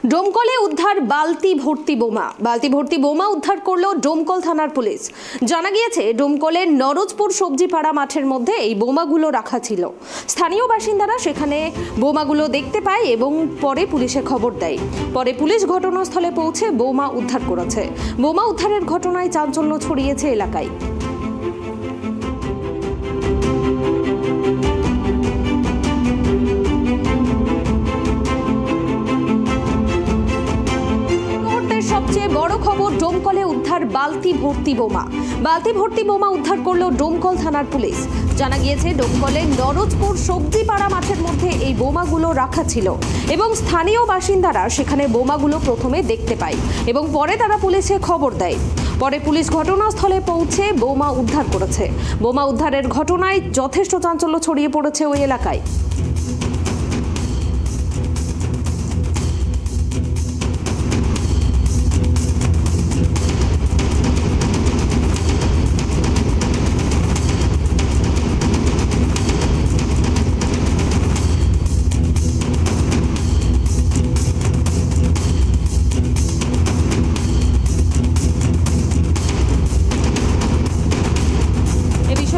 ডোমকলে উদ্ধার বালতি ভর্তি বোমা উদ্ধার করলো ডোমকল থানার পুলিশ। জানা গিয়েছে ডোমকলের নরজপুর সবজিপাড়া মাঠের মধ্যে এই বোমাগুলো রাখা ছিল। স্থানীয় বাসিন্দারা সেখানে বোমাগুলো দেখতে পায় এবং পরে পুলিশে খবর দেয়। পরে পুলিশ ঘটনাস্থলে পৌঁছে বোমা উদ্ধার করেছে। বোমা উদ্ধারের ঘটনায় চাঞ্চল্য ছড়িয়েছে এলাকায়। সবচেয়ে বড় খবর, ডোমকলে উদ্ধার বালতি ভর্তি বোমা উদ্ধার করলো ডোমকল থানার পুলিশ। জানা গিয়েছে ডোমকলের নরজপুর সবজিপাড়া মাঠের মধ্যে এই বোমাগুলো রাখা ছিল এবং স্থানীয় বাসিন্দারা সেখানে বোমাগুলো প্রথমে দেখতে পায় এবং পরে তারা পুলিশে খবর দেয়। পরে পুলিশ ঘটনাস্থলে পৌঁছে বোমা উদ্ধার করেছে। বোমা উদ্ধারের ঘটনায় যথেষ্ট চাঞ্চল্য ছড়িয়ে পড়েছে ওই এলাকায়।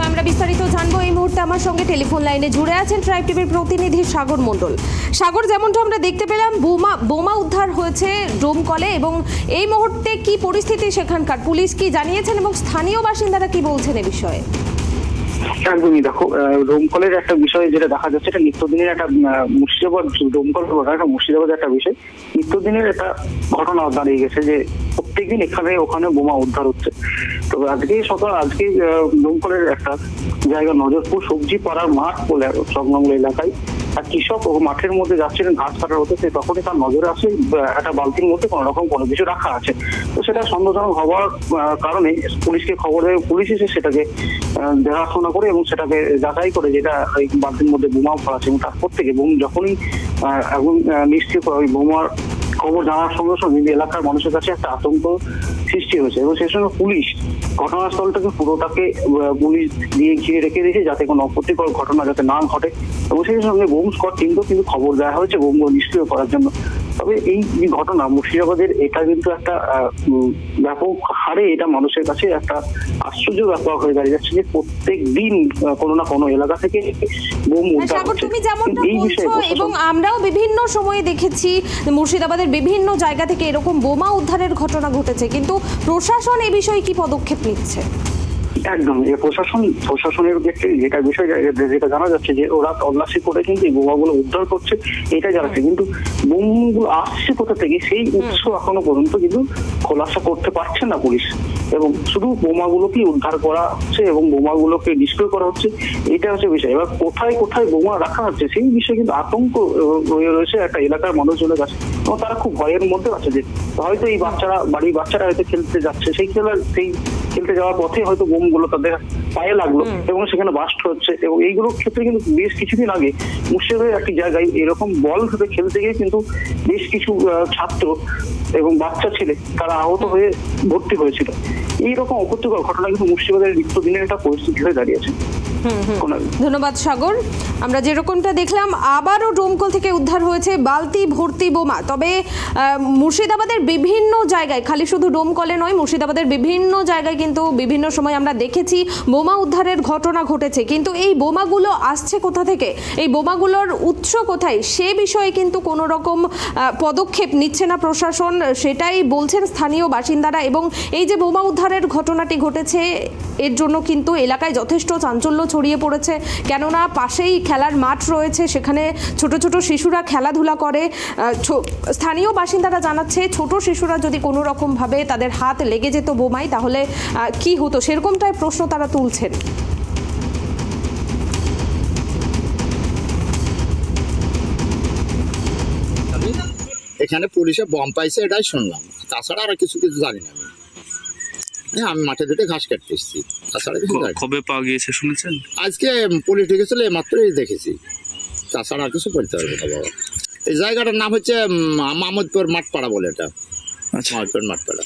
আমরা বিস্তারিত জানবো এই মুহূর্তে আমার সঙ্গে টেলিফোন লাইনে জুড়ে আছেন ট্রাইব টিভির প্রতিনিধি সাগর মণ্ডল। সাগর, যেমনটা আমরা দেখতে পেলাম বোমা উদ্ধার হয়েছে ডোমকলে এবং এই মুহূর্তে কি পরিস্থিতি সেখানকার, পুলিশ কি জানিয়েছেন এবং স্থানীয় বাসিন্দারা কি বলছেন এ বিষয়ে? একদমই, দেখো ডোমকলের একটা বিষয় যেটা দেখা যাচ্ছে, এটা নিত্যদিনের একটা মুর্শিদাবাদ মুর্শিদাবাদের একটা বিষয়, নিত্যদিনের একটা ঘটনা দাঁড়িয়ে গেছে যে প্রত্যেকদিন এখানে ওখানে বোমা উদ্ধার হচ্ছে। তো আজকে ডোমকলের একটা জায়গা নজরপুর সবজি পাড়ার মাঠ বলে সংলগ্ন এলাকায় আর কৃষক ও মাঠের মধ্যে যাচ্ছিলেন ঘাস কাটার হতেছে, তখনই তার নজরে আসে একটা বালতির মধ্যে কোনো রকম কোনো কিছু রাখা আছে। তো সেটা সন্দেহজনক হওয়ার কারণে পুলিশকে খবর দেয়, পুলিশ এসে সেটাকে দেখাশোনা করে এবং সেটাকে যাচাই করে যেটা ওই বালতির মধ্যে বোমা ভরা আছে এবং তারপর থেকে যখনই নিশ্চিত ওই বোমার খবর জানার সঙ্গে সঙ্গে এলাকার মানুষের কাছে একটা আতঙ্ক সৃষ্টি হয়েছে এবং সেই সঙ্গে পুলিশ ঘটনাস্থলটাকে পুরোটাকে পুলিশ দিয়ে ঘিরে রেখে দিয়েছে যাতে কোনো অপ্রীতিকর ঘটনা যাতে না ঘটে এবং সেই সঙ্গে বোম স্কোয়াড টিমকেও কিন্তু খবর দেওয়া হয়েছে বোমগুলো নিষ্ক্রিয় করার জন্য। তবে এই যে ঘটনা মুর্শিদাবাদের, এটা কিন্তু একটা ব্যাপক হারে এটা মানুষের কাছে একটা আশ্চর্য ব্যাপার হয়ে দাঁড়িয়ে যাচ্ছে যে প্রত্যেক দিন কোনো না কোনো এলাকা থেকে বোম উদ্ধার হচ্ছে। এই বিষয়ে এবং আমরাও বিভিন্ন সময়ে দেখেছি মুর্শিদাবাদের বিভিন্ন জায়গা থেকে এরকম বোমা উদ্ধারের ঘটনা ঘটেছে, কিন্তু প্রশাসন এই বিষয়ে কি পদক্ষেপ নিচ্ছে? একদম, প্রশাসনের যেটা বিষয় যেটা জানা যাচ্ছে যে ওরা তল্লাশি করে কিন্তু এই বোমাগুলো উদ্ধার করছে, এটা জানাচ্ছে, কিন্তু বোমগুলো আসছে কোথা থেকে সেই উৎস এখনো পর্যন্ত কিন্তু খোলাসা করতে পারছে না পুলিশ এবং শুধু বোমাগুলোকে উদ্ধার করা হচ্ছে এবং বোমাগুলোকে নিষ্ক্রিয় করা হচ্ছে, এটা হচ্ছে বিষয়। এবার কোথায় কোথায় বোমা রাখা হচ্ছে সেই বিষয়ে কিন্তু আতঙ্ক রয়েছে একটা এলাকার মানুষজনের কাছে এবং তারা খুব ভয়ের মধ্যে আছে যে হয়তো এই বাড়ির বাচ্চারা হয়তো খেলতে যাচ্ছে, সেই খেলতে যাওয়ার পথে হয়তো বোমগুলো তাদের পায়ে লাগলো এবং সেখানে বাস্ট হচ্ছে এবং এইগুলোর ক্ষেত্রে কিন্তু বেশ কিছুদিন আগে মুর্শিদাবাদের একটি জায়গায় এরকম বল ধরে খেলতে গিয়ে কিন্তু বেশ কিছু ছাত্র এবং বাচ্চা ছেলে তারা আহত হয়ে ভর্তি হয়েছিল। এইরকম অপ্রীতিকর ঘটনা কিন্তু মুর্শিদাবাদের নিত্যদিনের একটা পরিস্থিতি হয়ে দাঁড়িয়েছে। ধন্যবাদ সাগর। আমরা যেরকমটা দেখলাম আবারও ডোমকল থেকে উদ্ধার হয়েছে বালতি ভর্তি বোমা। তবে মুর্শিদাবাদের বিভিন্ন জায়গায়, খালি শুধু ডোমকলে নয়, মুর্শিদাবাদের বিভিন্ন জায়গায় কিন্তু বিভিন্ন সময় আমরা দেখেছি বোমা উদ্ধারের ঘটনা ঘটেছে, কিন্তু এই বোমাগুলো আসছে কোথা থেকে, এই বোমাগুলোর উৎস কোথায় সে বিষয়ে কিন্তু কোনো রকম পদক্ষেপ নিচ্ছে না প্রশাসন, সেটাই বলছেন স্থানীয় বাসিন্দারা। এবং এই যে বোমা উদ্ধারের ঘটনাটি ঘটেছে এর জন্য কিন্তু এলাকায় যথেষ্ট চাঞ্চল্য ছড়িয়ে পড়েছে, কেননা পাশেই খেলার মাঠ রয়েছে, সেখানে ছোট ছোট শিশুরা খেলাধুলা করে। স্থানীয় বাসিন্দারা জানাচ্ছে ছোট শিশুরা যদি কোনো রকমভাবে তাদের হাত লেগে যেত বোমায় তাহলে কি হতো, সেরকমটাই প্রশ্ন তারা তুলছেন। এখানে পুলিশে বম পাইছে এটাই শুনলাম, তাছাড়া আর কিছু জানি না। আমি মাঠে দিতে ঘাস কাটতে এসেছি, তাছাড়া কবে পাওয়া গিয়েছে শুনেছেন? আজকে পুলিশ ঢুকেছিল, মাত্রই দেখেছি, তাছাড়া আর কিছু বলতে পারবো না বাবা। এই জায়গাটার নাম হচ্ছে মামদপুর মাঠপাড়া বলে, এটা মামদপুর মাঠপাড়া।